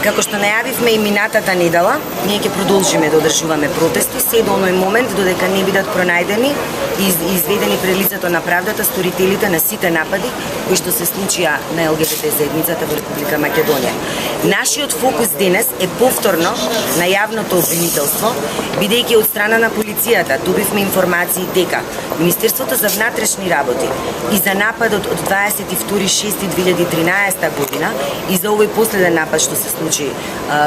Како што најавивме и минатата недела, ние ќе продолжиме да одржуваме протести се до оној момент додека не бидат пронајдени и изведени пред лицето на правдата сторителите на сите напади кои што се случија на ЛГБТ заедницата во Република Македонија. Нашиот фокус денес е повторно на јавното обвинителство, бидејќи од страна на полицијата добивме информации дека Министерството за внатрешни работи и за нападот од 22.6.2013 година и за овој последен напад што се случи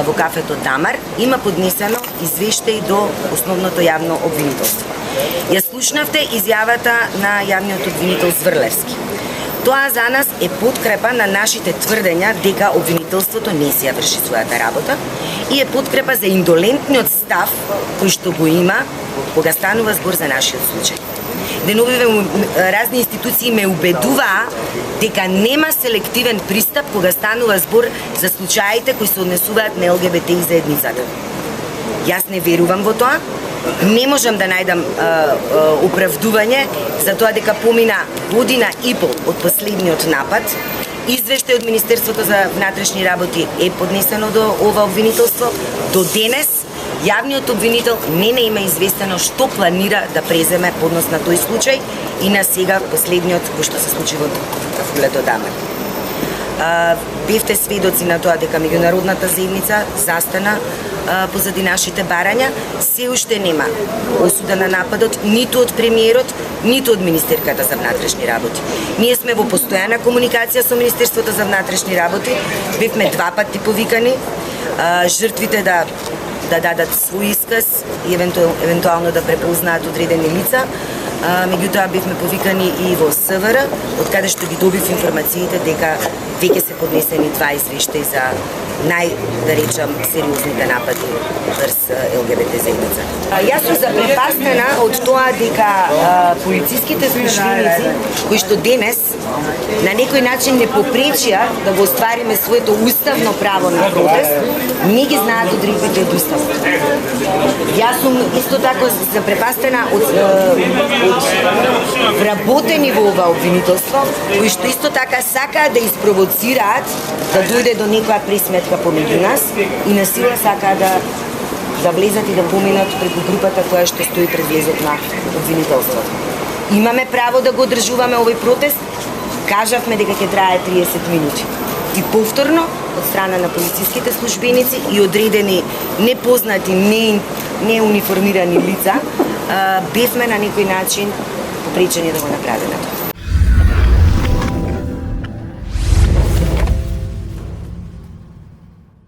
во кафето Тамар, има поднесено извештај до основното јавно обвинителство. Ја слушнавте изјавата на јавниот обвинител Зврлевски. Тоа за нас е подкрепа на нашите тврдења дека обвинителството не си ја врши својата работа и е подкрепа за индолентниот став кој што го има кога станува збор за нашиот случај. Деновиве разни институции ме убедуваа дека нема селективен пристап кога станува збор за случаите кои се однесуваат на ЛГБТ и заедницата. Јас не верувам во тоа. Не можам да најдам оправдување за тоа дека помина година и пол од последниот напад. Извештај од Министерството за внатрешни работи е поднесено до ова обвинителство. До денес јавниот обвинител не има известено што планира да преземе поднос на тој случај и на сега последниот кој што се случи во кафулето Тамар. Бевте сведоци на тоа дека меѓународната заедница застана позади нашите барања. Се уште нема осуда на нападот ниту од премиерот, ниту од Министерката за внатрешни работи. Ние сме во постојана комуникација со Министерството за внатрешни работи. Бевме два пати повикани жртвите да дадат свој исказ и евентуално да препознаат одредени лица. Меѓутоа бевме повикани и во СВР, од каде што ги добив информациите дека веќе се поднесени два извештаи за да речам, сериозните напади врз ЛГБТ заедница. Јас сум запрепастена од тоа дека полициските службеници кои што денес на некој начин не попречија да го оствариме своето уставно право на протест, не ги знаат одредбите од уставот. Јас сум исто така запрепастена од вработени во ова обвинителство, кои што исто така сакаат да испровоцираат да дојде до некоја пресметка помеѓу нас и на сила сакаат да влезат и да поминат преку групата која што стои пред влезот на обвинителството. Имаме право да го одржуваме овој протест, кажавме дека ќе трае 30 минути. И повторно, од страна на полициските службеници и одредени непознати, неуниформирани лица, бевме на некој начин попречени да го направиме тоа.